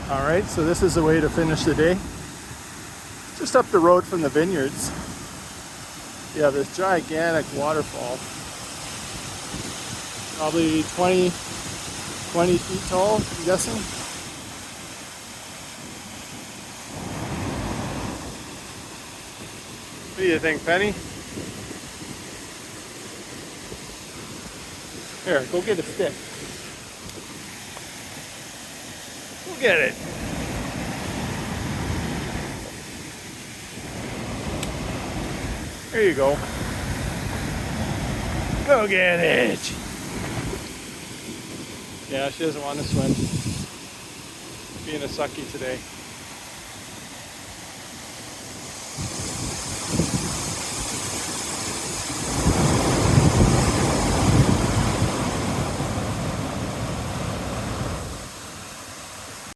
All right, so this is the way to finish the day. Just up the road from the Vineyards. Yeah, this gigantic waterfall. Probably 20 feet tall, I'm guessing. What do you think, Penny? Here, go get a stick. Go get it. There you go. Go get it. Yeah, she doesn't want to swim. Being a sucky today.